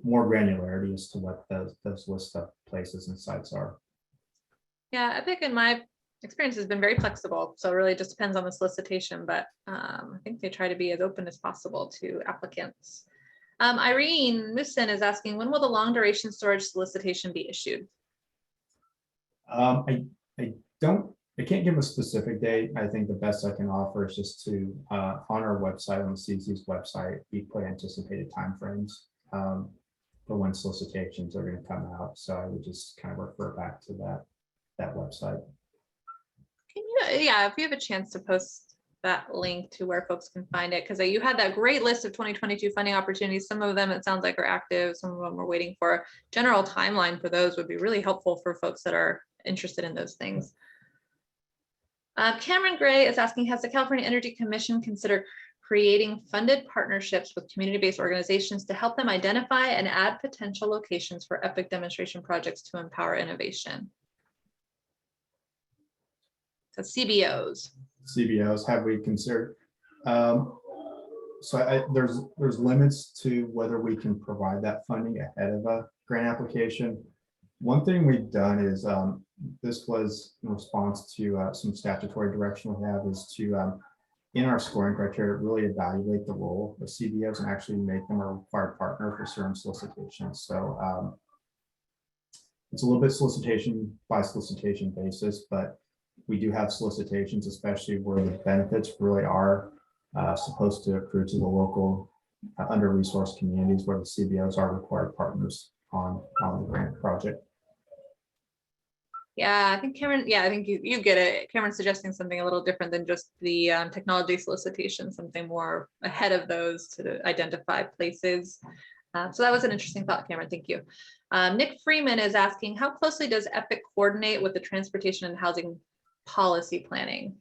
Speaker 2: more granularity as to what those lists of places and sites are.
Speaker 1: Yeah, EPIC in my experience has been very flexible, so it really just depends on the solicitation, but I think they try to be as open as possible to applicants. Irene Musin is asking, when will the long duration storage solicitation be issued?
Speaker 2: I can't give a specific date. I think the best I can offer is just to on our website, on the CCEC's website, we put anticipated timeframes for when solicitations are going to come out. So I would just kind of refer back to that website.
Speaker 1: Can you, yeah, if you have a chance to post that link to where folks can find it, because you had that great list of 2022 funding opportunities. Some of them it sounds like are active, some of them we're waiting for. General timeline for those would be really helpful for folks that are interested in those things. Cameron Gray is asking, has the California Energy Commission considered creating funded partnerships with community-based organizations to help them identify and add potential locations for EPIC demonstration projects to empower innovation? So CBOs.
Speaker 2: Have we considered? So there's limits to whether we can provide that funding ahead of a grant application. One thing we've done is this was in response to some statutory direction we have, is to in our scoring criteria really evaluate the role of CBOs and actually make them a required partner for certain solicitations. So it's a little bit solicitation by solicitation basis, but we do have solicitations, especially where the benefits really are supposed to accrue to the local under-resourced communities, where the CBOs are required partners on the grant project.
Speaker 1: Yeah, I think Cameron, yeah, I think you get it. Cameron's suggesting something a little different than just the technology solicitation, something more ahead of those to identify places. So that was an interesting thought, Cameron, thank you. Nick Freeman is asking, how closely does EPIC coordinate with the transportation and housing policy planning?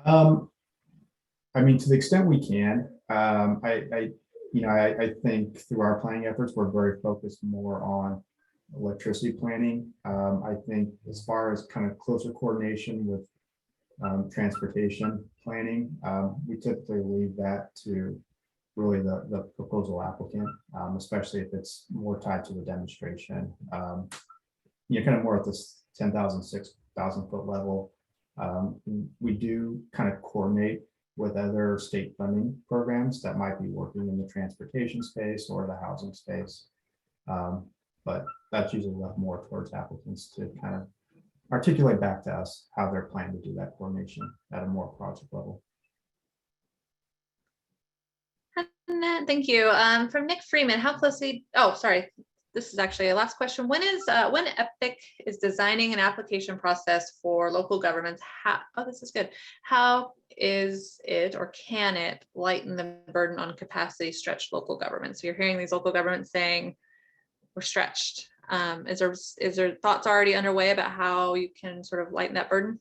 Speaker 2: I mean, to the extent we can, I think through our planning efforts, we're very focused more on electricity planning. I think as far as kind of closer coordination with transportation planning, we typically leave that to really the proposal applicant, especially if it's more tied to the demonstration. Kind of more at this 10,000, 6,000 foot level. We do kind of coordinate with other state funding programs that might be working in the transportation space or the housing space. But that's usually left more towards applicants to kind of articulate back to us how they're planning to do that coordination at a more project level.
Speaker 1: Thank you. From Nick Freeman, how closely, oh, sorry, this is actually a last question. When EPIC is designing an application process for local governments, this is good. How is it, or can it lighten the burden on capacity stretched local governments? So you're hearing these local governments saying, we're stretched. Is there thoughts already underway about how you can sort of lighten that burden?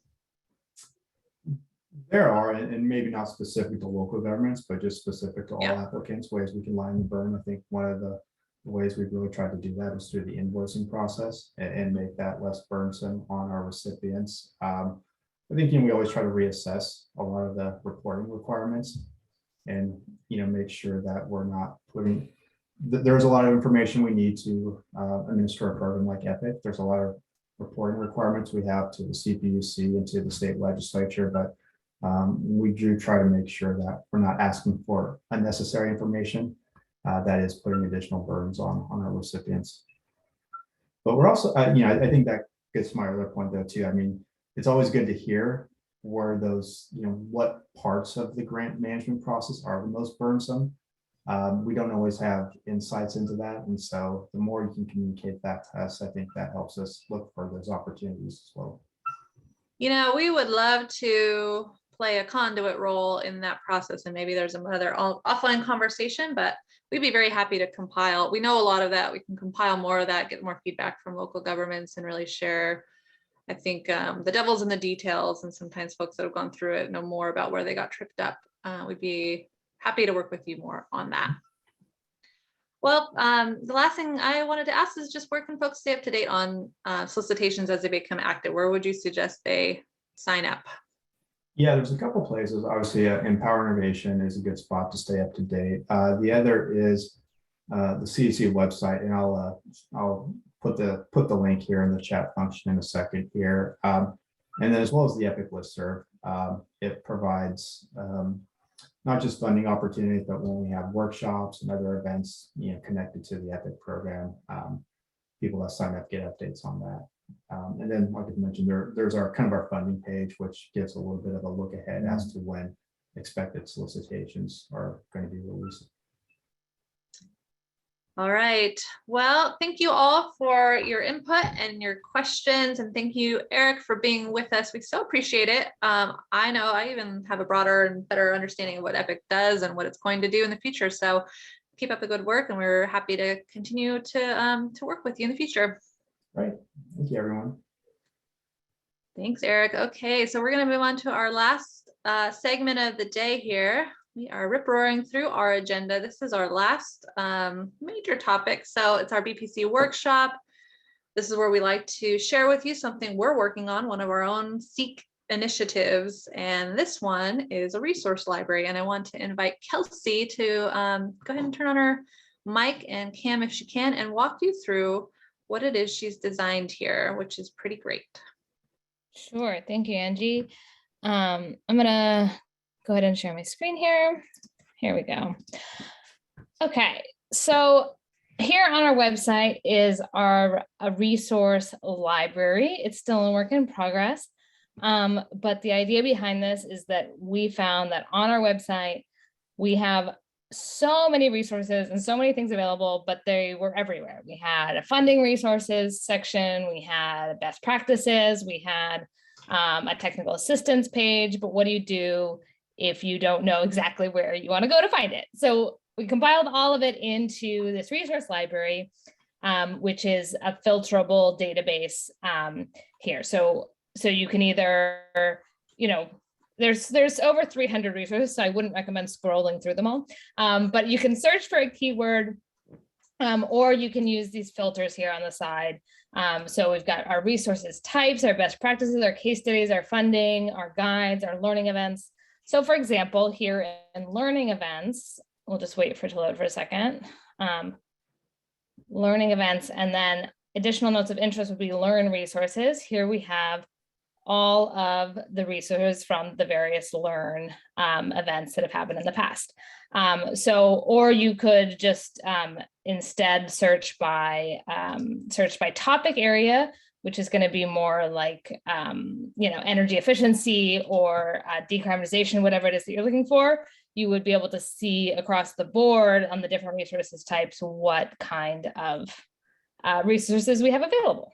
Speaker 2: There are, and maybe not specific to local governments, but just specific to all applicants, ways we can lighten the burden. I think one of the ways we've really tried to do that is through the invoicing process and make that less burdensome on our recipients. I think we always try to reassess a lot of the reporting requirements and make sure that we're not putting. There's a lot of information we need to administer a program like EPIC. There's a lot of reporting requirements we have to the CPUC and to the state legislature, but we do try to make sure that we're not asking for unnecessary information that is putting additional burdens on our recipients. But we're also, I think that gets to my other point though too. I mean, it's always good to hear where those, what parts of the grant management process are the most burdensome. We don't always have insights into that. And so the more you can communicate that to us, I think that helps us look for those opportunities as well.
Speaker 1: You know, we would love to play a conduit role in that process. And maybe there's another offline conversation, but we'd be very happy to compile. We know a lot of that. We can compile more of that, get more feedback from local governments and really share. I think the devil's in the details, and sometimes folks that have gone through it know more about where they got tripped up. We'd be happy to work with you more on that. Well, the last thing I wanted to ask is just where can folks stay up to date on solicitations as they become active? Where would you suggest they sign up?
Speaker 2: Yeah, there's a couple places. Obviously, Empower Innovation is a good spot to stay up to date. The other is the CCEC website, and I'll put the link here in the chat function in a second here. And then as well as the EPIC listserv, it provides not just funding opportunities, but when we have workshops and other events, connected to the EPIC program, people that sign up get updates on that. And then, like I mentioned, there's our kind of our funding page, which gives a little bit of a look ahead as to when expected solicitations are going to be released.
Speaker 1: All right. Well, thank you all for your input and your questions. And thank you, Erik, for being with us. We so appreciate it. I know I even have a broader and better understanding of what EPIC does and what it's going to do in the future. So keep up the good work, and we're happy to continue to work with you in the future.
Speaker 2: Right. Thank you, everyone.
Speaker 1: Thanks, Erik. Okay, so we're going to move on to our last segment of the day here. We are rip-roaring through our agenda. This is our last major topic. So it's our BPC workshop. This is where we like to share with you something we're working on, one of our own CCEC initiatives. And this one is a resource library. And I want to invite Kelsey to go ahead and turn on her mic and cam if she can, and walk you through what it is she's designed here, which is pretty great.
Speaker 3: Sure. Thank you, Angie. I'm gonna go ahead and share my screen here. Here we go. Okay, so here on our website is a resource library. It's still a work in progress. But the idea behind this is that we found that on our website, we have so many resources and so many things available, but they were everywhere. We had a funding resources section, we had best practices, we had a technical assistance page, but what do you do if you don't know exactly where you want to go to find it? So we compiled all of it into this resource library, which is a filterable database here. So you can either, there's over 300 resources, so I wouldn't recommend scrolling through them all. But you can search for a keyword, or you can use these filters here on the side. So we've got our resources types, our best practices, our case studies, our funding, our guides, our learning events. So for example, here in learning events, we'll just wait for it to load for a second. Learning events, and then additional notes of interest would be learn resources. Here we have all of the resources from the various learn events that have happened in the past. Or you could just instead search by topic area, which is going to be more like energy efficiency or decarbonization, whatever it is that you're looking for. You would be able to see across the board on the different resources types what kind of resources we have available.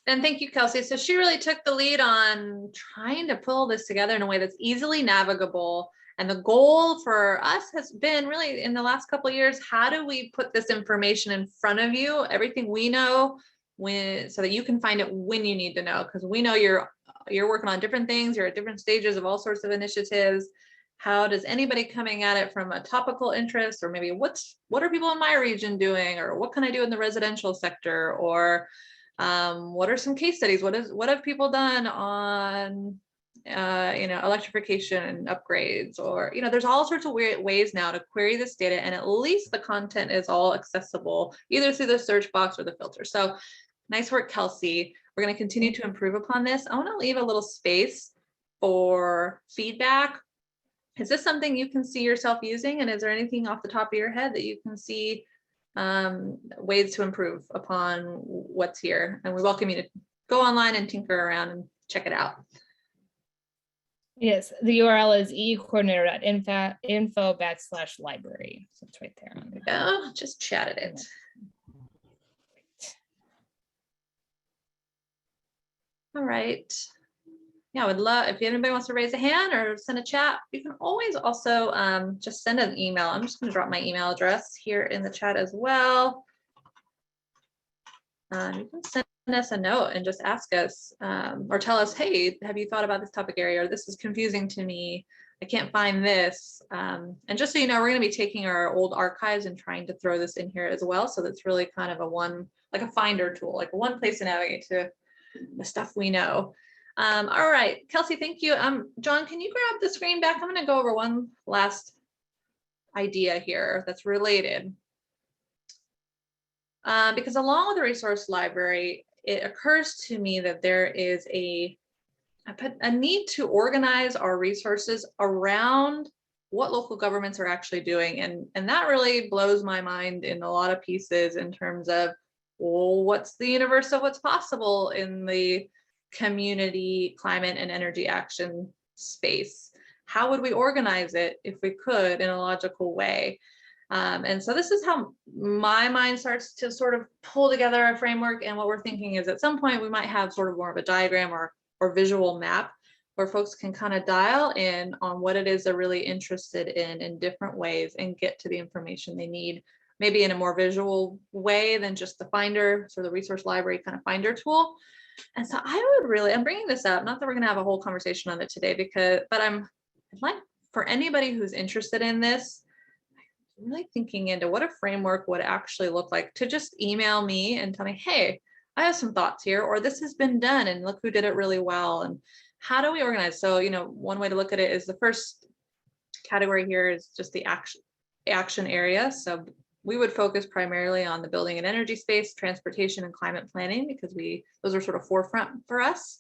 Speaker 1: And thank you, Kelsey. So she really took the lead on trying to pull this together in a way that's easily navigable. And the goal for us has been really in the last couple of years, how do we put this information in front of you, everything we know, so that you can find it when you need to know, because we know you're working on different things, you're at different stages of all sorts of initiatives. How does anybody coming at it from a topical interest, or maybe what are people in my region doing, or what can I do in the residential sector, or what are some case studies? What have people done on electrification and upgrades, or there's all sorts of weird ways now to query this data, and at least the content is all accessible either through the search box or the filter. So nice work, Kelsey. We're going to continue to improve upon this. I want to leave a little space for feedback. Is this something you can see yourself using, and is there anything off the top of your head that you can see ways to improve upon what's here? And we welcome you to go online and tinker around and check it out.
Speaker 3: Yes, the URL is ecoordinator.info/library. So it's right there on the
Speaker 1: Oh, just chatted it. All right. Yeah, I would love, if anybody wants to raise a hand or send a chat, you can always also just send an email. I'm just going to drop my email address here in the chat as well. You can send us a note and just ask us or tell us, hey, have you thought about this topic area, or this is confusing to me, I can't find this. And just so you know, we're going to be taking our old archives and trying to throw this in here as well. So that's really kind of a like a finder tool, like one place to navigate to the stuff we know. All right, Kelsey, thank you. John, can you grab the screen back? I'm going to go over one last idea here that's related. Because along with the resource library, it occurs to me that there is a need to organize our resources around what local governments are actually doing. And that really blows my mind in a lot of pieces in terms of, well, what's the universe of what's possible in the community climate and energy action space? How would we organize it if we could in a logical way? And so this is how my mind starts to sort of pull together a framework. And what we're thinking is at some point we might have sort of more of a diagram or visual map where folks can kind of dial in on what it is they're really interested in different ways and get to the information they need, maybe in a more visual way than just the finder, so the resource library kind of finder tool. And so I'm bringing this up, not that we're going to have a whole conversation on it today, but I'd like for anybody who's interested in this, really thinking into what a framework would actually look like, to just email me and tell me, hey, I have some thoughts here, or this has been done and look who did it really well. And how do we organize? So, you know, one way to look at it is the first category here is just the action area. So we would focus primarily on the building and energy space, transportation and climate planning, because those are sort of forefront for us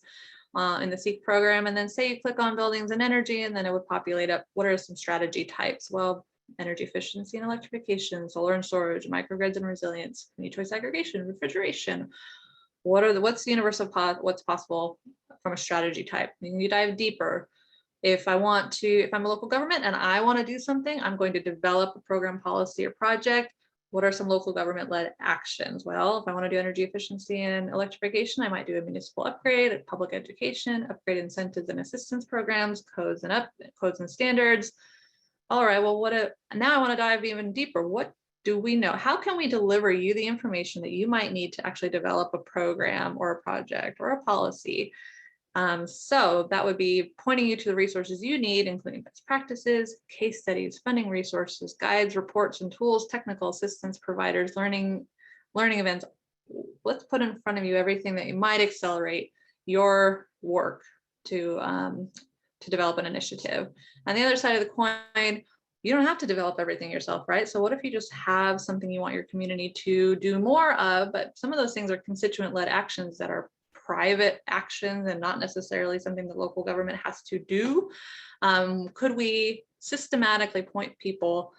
Speaker 1: in the CCEC program. And then say you click on buildings and energy, and then it would populate up, what are some strategy types? Well, energy efficiency and electrification, solar and storage, microgrids and resilience, community choice aggregation, refrigeration. What's the universe of what's possible from a strategy type? And you dive deeper. If I'm a local government and I want to do something, I'm going to develop a program, policy, or project. What are some local government-led actions? Well, if I want to do energy efficiency and electrification, I might do a municipal upgrade, public education, upgrade incentives and assistance programs, codes and standards. All right, well, now I want to dive even deeper. What do we know? How can we deliver you the information that you might need to actually develop a program or a project or a policy? So that would be pointing you to the resources you need, including best practices, case studies, funding resources, guides, reports, and tools, technical assistance providers, learning events. Let's put in front of you everything that you might accelerate your work to develop an initiative. On the other side of the coin, you don't have to develop everything yourself, right? So what if you just have something you want your community to do more of, but some of those things are constituent-led actions that are private actions and not necessarily something the local government has to do. Could we systematically point people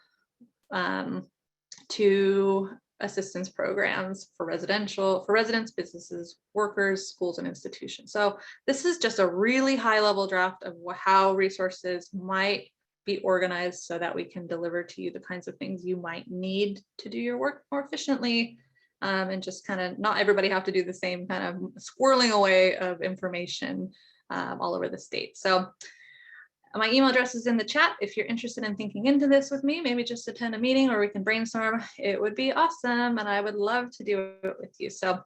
Speaker 1: to assistance programs for residents, businesses, workers, schools, and institutions? So this is just a really high level draft of how resources might be organized so that we can deliver to you the kinds of things you might need to do your work more efficiently, and just kind of not everybody have to do the same kind of squirreling away of information all over the state. So my email address is in the chat. If you're interested in thinking into this with me, maybe just attend a meeting or we can brainstorm, it would be awesome. And I would love to do it with you. So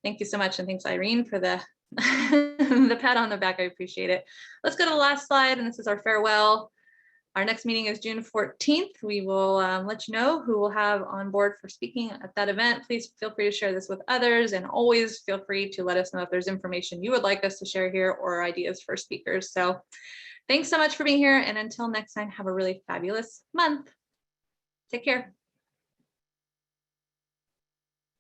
Speaker 1: thank you so much. And thanks, Irene, for the, the pat on the back. I appreciate it. Let's go to the last slide. And this is our farewell. Our next meeting is June 14th. We will let you know who we'll have on board for speaking at that event. Please feel free to share this with others, and always feel free to let us know if there's information you would like us to share here or ideas for speakers. So thanks so much for being here. And until next time, have a really fabulous month. Take care.